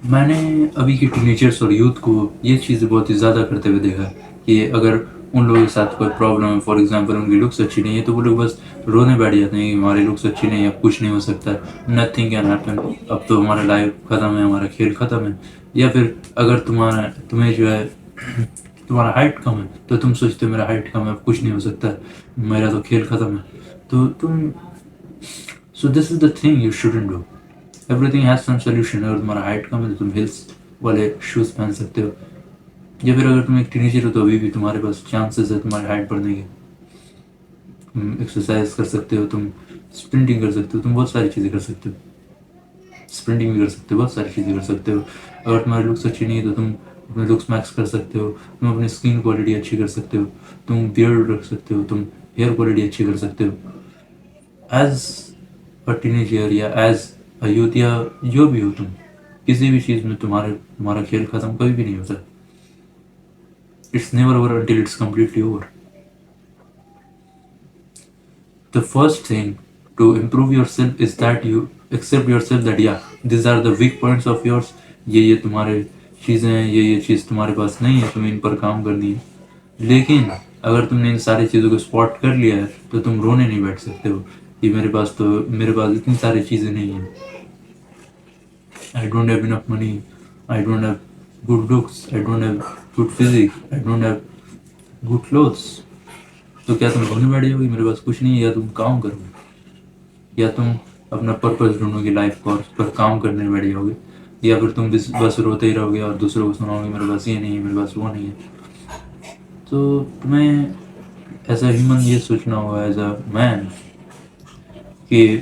मैंने अभी के टीनेजर्स और यूथ को ये चीज़ें बहुत ही ज़्यादा करते हुए देखा है कि अगर उन लोगों के साथ कोई प्रॉब्लम है, फॉर एग्जांपल उनकी लुक्स अच्छी नहीं है, तो वो लोग बस रोने बैठ जाते हैं कि हमारी लुक्स अच्छी नहीं है, अब कुछ नहीं हो सकता, नथिंग कैन हैपन, अब तो हमारा लाइफ ख़त्म है, हमारा खेल ख़त्म है। या फिर अगर तुम्हें जो है तुम्हारा हाइट कम है, तो तुम सोचते हो मेरा हाइट कम है, अब कुछ नहीं हो सकता, मेरा तो खेल ख़त्म है। तो तुम so this is the thing you shouldn't do. Everything has some solution. अगर तुम्हारा हाइट कम है तो तुम हिल्स वाले शूज़ पहन सकते हो, या फिर अगर तुम एक टीनेजर हो तो अभी भी तुम्हारे पास चांसेस है तुम्हारी हाइट बढ़ने के। तुम एक्सरसाइज कर सकते हो, तुम स्प्रिंटिंग कर सकते हो, तुम बहुत सारी चीज़ें कर सकते हो, स्प्रिंटिंग भी कर सकते हो, बहुत सारी चीज़ें कर सकते हो। अगर तुम्हारी लुक्स अच्छी नहीं है तो तुम अपने लुक्स मैक्स कर सकते हो, तुम अपनी स्किन क्वालिटी अच्छी कर सकते हो, तुम बियर्ड रख सकते हो, तुम हेयर क्वालिटी अच्छी कर सकते हो। एज अ टीनेजर या एज अ यूथ या जो भी हो तुम, किसी भी चीज़ में तुम्हारा खेल ख़त्म कभी भी नहीं होता। It's never over until it's completely over. The first thing to improve yourself is that you accept yourself that yeah, these are the weak points of yours. ये तुम्हारे चीज़ें हैं, ये चीज़ तुम्हारे पास नहीं है, तुम्हें इन पर काम करनी है। लेकिन अगर तुमने इन सारी चीज़ों को स्पॉट कर लिया है तो तुम रोने नहीं बैठ सकते हो कि मेरे पास इतनी सारी चीज़ें नहीं हैं, I don't have enough money, I don't have good looks, I don't have good physique, I don't have good clothes. तो क्या तुम रोने बैठ जाओगे मेरे पास कुछ नहीं है, या तुम काम करोगे, या तुम अपना पर्पस ढूंढोगे लाइफ का और उस पर काम करने बैठ जाओगे, या फिर तुम बस रोते ही रहोगे और दूसरों को सुनाओगे मेरे पास ये नहीं है, मेरे पास वो नहीं है। तो तुम्हें एज अ ह्यूमन ये सोचना होगा, एज अ मैन, कि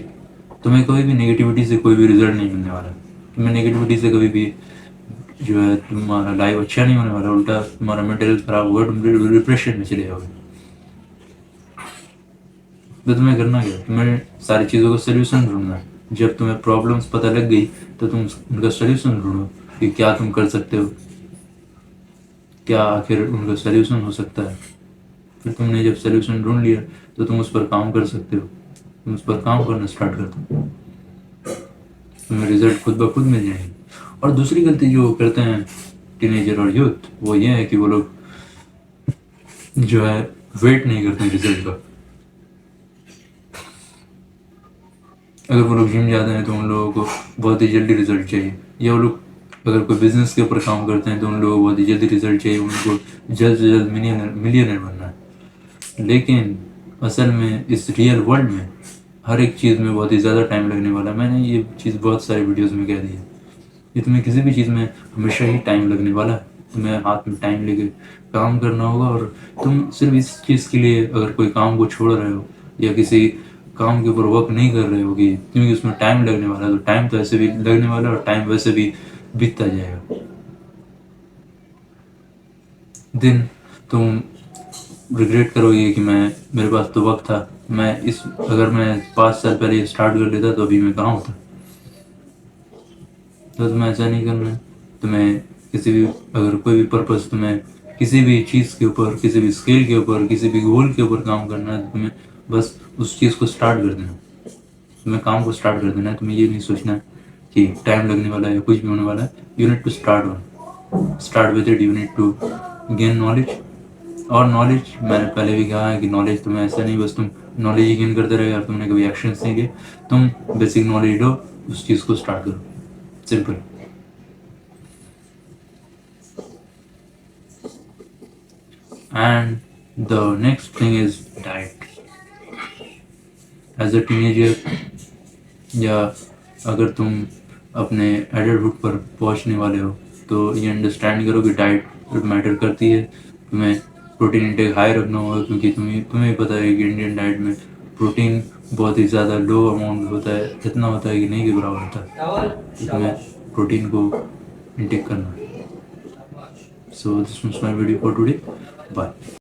तुम्हें कभी भी नेगेटिविटी से कोई भी रिजल्ट नहीं मिलने वाला। तुम्हें नेगेटिविटी से कभी भी जो है तुम्हारा लाइफ अच्छा नहीं होने वाला, उल्टा तुम्हारा मेंटल हेल्थ खराब होगा, तुम डिप्रेशन में चले जाओगे। तो तुम्हें करना क्या, तुम्हें सारी चीज़ों का सोल्यूशन ढूंढना है। जब तुम्हें प्रॉब्लम्स पता लग गई तो तुम उनका सोल्यूशन ढूंढो कि क्या तुम कर सकते हो, क्या आखिर उनका सोल्यूशन हो सकता है। फिर तुमने जब सोल्यूशन ढूंढ लिया तो तुम उस पर काम कर सकते हो, तुम उस पर काम करना स्टार्ट कर दो, तुम्हें रिजल्ट खुद ब खुद मिल जाएंगे। और दूसरी गलती जो करते हैं टीनेजर और यूथ, वो ये है कि वो लोग जो है वेट नहीं करते रिजल्ट का। अगर वो लोग जिम जाते हैं तो उन लोगों को बहुत ही जल्दी रिजल्ट चाहिए, या वो लोग अगर कोई बिजनेस के ऊपर काम करते हैं तो उन लोगों को बहुत ही जल्दी रिजल्ट चाहिए, उनको जल्द से जल्द मिलियनर बनना है। लेकिन असल में इस रियल वर्ल्ड में हर एक चीज़ में बहुत ही ज़्यादा टाइम लगने वाला है। मैंने ये चीज़ बहुत सारी वीडियोज़ में कह दी है कि तुम्हें किसी भी चीज़ में हमेशा ही टाइम लगने वाला है। तुम्हें हाथ में टाइम लेके काम करना होगा, और तुम सिर्फ इस चीज़ के लिए अगर कोई काम को छोड़ रहे हो या किसी काम के ऊपर वर्क नहीं कर रहे हो कि क्योंकि उसमें टाइम लगने वाला है, तो टाइम तो ऐसे भी लगने वाला है और टाइम वैसे भी बीतता जाएगा। दिन तुम रिग्रेट करोगे कि मैं मेरे पास तो वक्त था, मैं इस अगर मैं 5 साल पहले स्टार्ट कर लेता तो अभी मैं कहाँ होता। तो तुम्हें ऐसा नहीं करना है। तुम्हें किसी भी अगर कोई भी पर्पस, तुम्हें किसी भी चीज़ के ऊपर, किसी भी स्किल के ऊपर, किसी भी गोल के ऊपर काम करना है, तो तुम्हें बस उस चीज़ को स्टार्ट कर देना, तुम्हें काम को स्टार्ट कर देना है। तुम्हें ये नहीं सोचना है कि टाइम लगने वाला है या कुछ भी होने वाला है। You need to start with it, you need to gain knowledge. और नॉलेज मैंने पहले भी कहा है कि नॉलेज तुम्हें ऐसा नहीं बस तुम नॉलेज ही गेन करते रहे और तुमने कभी एक्शंस नहीं लिए। तुम बेसिक नॉलेज लो, उस चीज़ को स्टार्ट करो, simple. And the next thing is diet. As a teenager, या अगर तुम अपने एडल्टहुड पर पहुंचने वाले हो, तो ये अंडरस्टैंड करो कि डाइट मैटर करती है। तुम्हें प्रोटीन इंटेक हाई रखना होगा, क्योंकि तुम्हें पता है कि इंडियन डाइट में प्रोटीन बहुत ही ज़्यादा लो अमाउंट में होता है, इतना होता है कि नहीं के बराबर होता है। तो तुम्हें प्रोटीन को इंटेक करना है। So this was my video for today, bye.